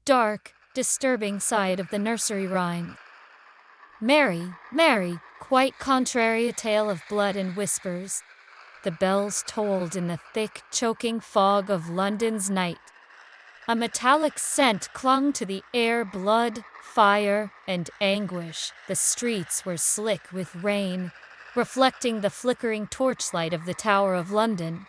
dark, disturbing side of the nursery rhyme. Mary, Mary, quite contrary, a tale of blood and whispers. The bells tolled in the thick, choking fog of London's night. A metallic scent clung to the air, blood, fire, and anguish. The streets were slick with rain, reflecting the flickering torchlight of the Tower of London.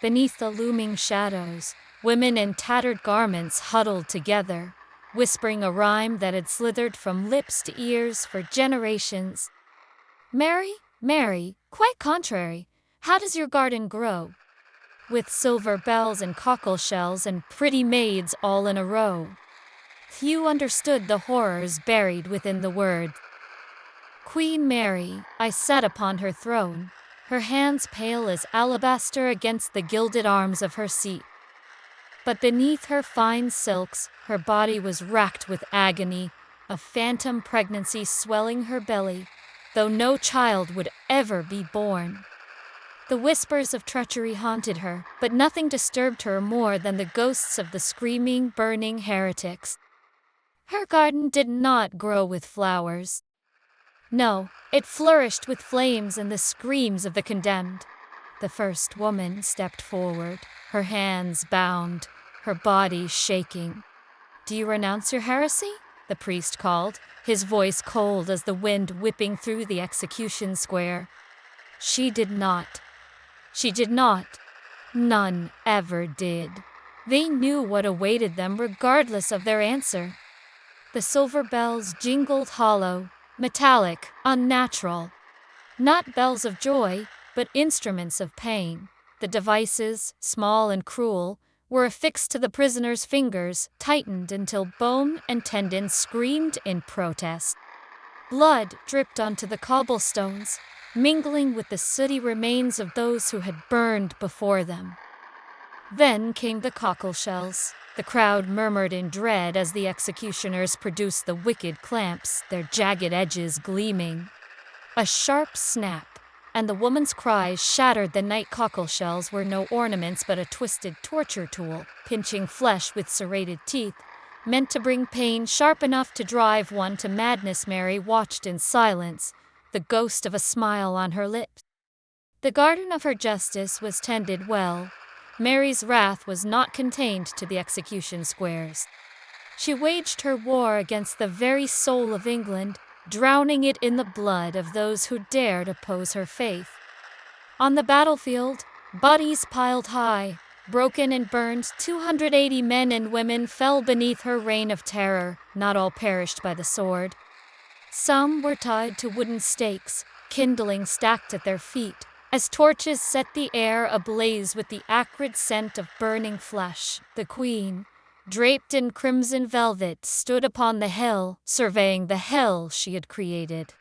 Beneath the looming shadows, women in tattered garments huddled together, whispering a rhyme that had slithered from lips to ears for generations. Mary, Mary, quite contrary, how does your garden grow? With silver bells and cockle shells and pretty maids all in a row. Few understood the horrors buried within the word. Queen Mary, I sat upon her throne, her hands pale as alabaster against the gilded arms of her seat. But beneath her fine silks, her body was racked with agony, a phantom pregnancy swelling her belly, though no child would ever be born. The whispers of treachery haunted her, but nothing disturbed her more than the ghosts of the screaming, burning heretics. Her garden did not grow with flowers. No, it flourished with flames and the screams of the condemned. The first woman stepped forward, her hands bound, her body shaking. Do you renounce your heresy? The priest called, his voice cold as the wind whipping through the execution square. She did not. She did not. None ever did. They knew what awaited them regardless of their answer. The silver bells jingled hollow, metallic, unnatural. Not bells of joy, but instruments of pain. The devices, small and cruel, were affixed to the prisoner's fingers, tightened until bone and tendon screamed in protest. Blood dripped onto the cobblestones, mingling with the sooty remains of those who had burned before them. Then came the cockle shells. The crowd murmured in dread as the executioners produced the wicked clamps, their jagged edges gleaming. A sharp snap, and the woman's cries shattered. The night cockle shells were no ornaments but a twisted torture tool, pinching flesh with serrated teeth, meant to bring pain sharp enough to drive one to madness. Mary watched in silence, the ghost of a smile on her lips. The garden of her justice was tended well. Mary's wrath was not contained to the execution squares. She waged her war against the very soul of England, drowning it in the blood of those who dared oppose her faith. On the battlefield, bodies piled high, broken and burned, 280 men and women fell beneath her reign of terror. Not all perished by the sword. Some were tied to wooden stakes, kindling stacked at their feet, as torches set the air ablaze with the acrid scent of burning flesh. The queen, draped in crimson velvet, stood upon the hill, surveying the hell she had created.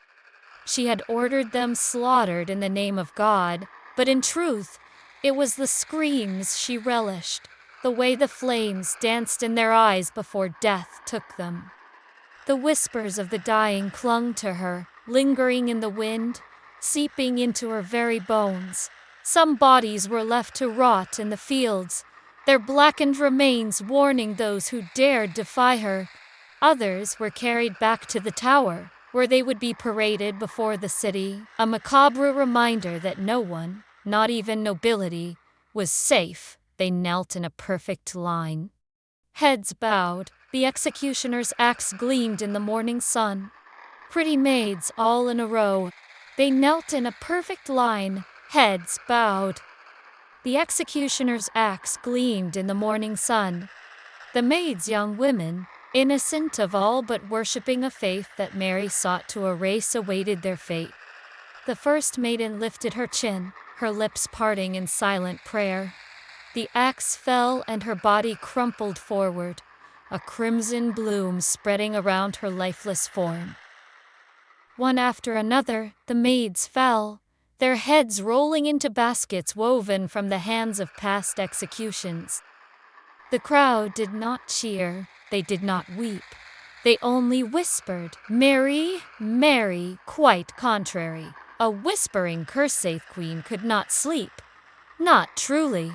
She had ordered them slaughtered in the name of God, but in truth, it was the screams she relished, the way the flames danced in their eyes before death took them. The whispers of the dying clung to her, lingering in the wind, seeping into her very bones. Some bodies were left to rot in the fields, their blackened remains warning those who dared defy her. Others were carried back to the tower, where they would be paraded before the city, a macabre reminder that no one, not even nobility, was safe. They knelt in a perfect line. Heads bowed, the executioner's axe gleamed in the morning sun. Pretty maids all in a row, they knelt in a perfect line, heads bowed. The executioner's axe gleamed in the morning sun. The maids, young women, innocent of all but worshipping a faith that Mary sought to erase, awaited their fate. The first maiden lifted her chin, her lips parting in silent prayer. The axe fell and her body crumpled forward, a crimson bloom spreading around her lifeless form. One after another, the maids fell, their heads rolling into baskets woven from the hands of past executions. The crowd did not cheer, they did not weep. They only whispered, "Mary, Mary," quite contrary. A whispering curse, saith Queen, could not sleep. Not truly.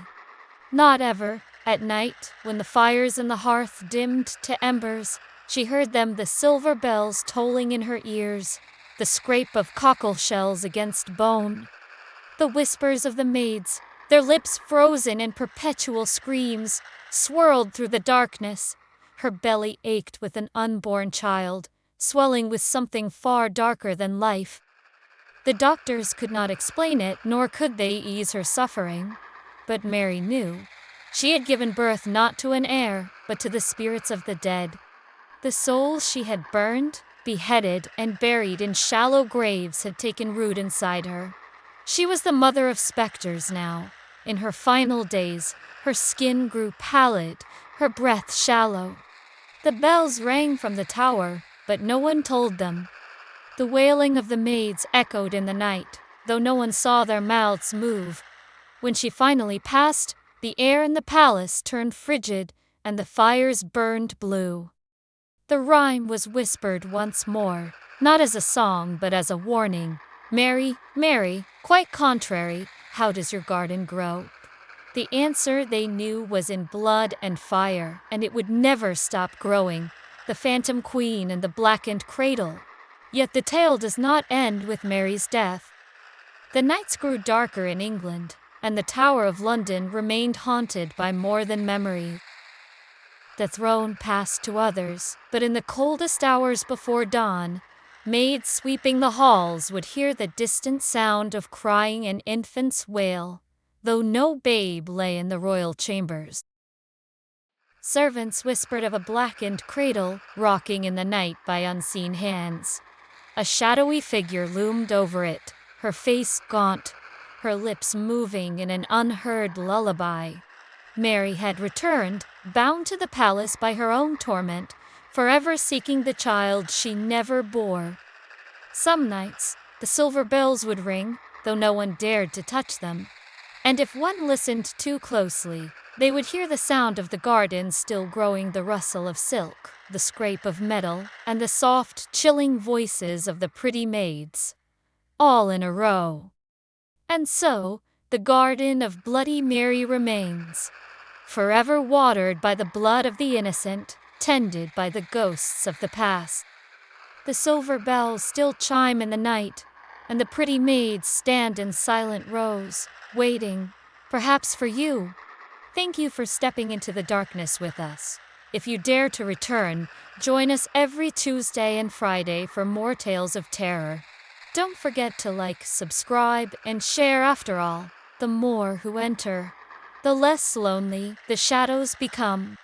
Not ever, At night, when the fires in the hearth dimmed to embers, she heard them, the silver bells tolling in her ears, the scrape of cockle shells against bone, the whispers of the maids, their lips frozen in perpetual screams, swirled through the darkness. Her belly ached with an unborn child, swelling with something far darker than life. The doctors could not explain it, nor could they ease her suffering. But Mary knew. She had given birth not to an heir, but to the spirits of the dead. The souls she had burned, beheaded, and buried in shallow graves had taken root inside her. She was the mother of specters now. In her final days, her skin grew pallid, her breath shallow. The bells rang from the tower, but no one told them. The wailing of the maids echoed in the night, though no one saw their mouths move. When she finally passed, the air in the palace turned frigid, and the fires burned blue. The rhyme was whispered once more, not as a song, but as a warning. Mary, Mary, quite contrary, how does your garden grow? The answer, they knew, was in blood and fire, and it would never stop growing. The phantom queen and the blackened cradle. Yet the tale does not end with Mary's death. The nights grew darker in England, and the Tower of London remained haunted by more than memory. The throne passed to others, but in the coldest hours before dawn, maids sweeping the halls would hear the distant sound of crying an infant's wail, though no babe lay in the royal chambers. Servants whispered of a blackened cradle rocking in the night by unseen hands. A shadowy figure loomed over it, her face gaunt, her lips moving in an unheard lullaby. Mary had returned, bound to the palace by her own torment, forever seeking the child she never bore. Some nights, the silver bells would ring, though no one dared to touch them. And if one listened too closely, they would hear the sound of the garden still growing, the rustle of silk, the scrape of metal, and the soft, chilling voices of the pretty maids, all in a row. And so, the garden of Bloody Mary remains, forever watered by the blood of the innocent, tended by the ghosts of the past. The silver bells still chime in the night, and the pretty maids stand in silent rows, waiting, perhaps for you. Thank you for stepping into the darkness with us. If you dare to return, join us every Tuesday and Friday for more tales of terror. Don't forget to like, subscribe, and share. After all, the more who enter, the less lonely the shadows become.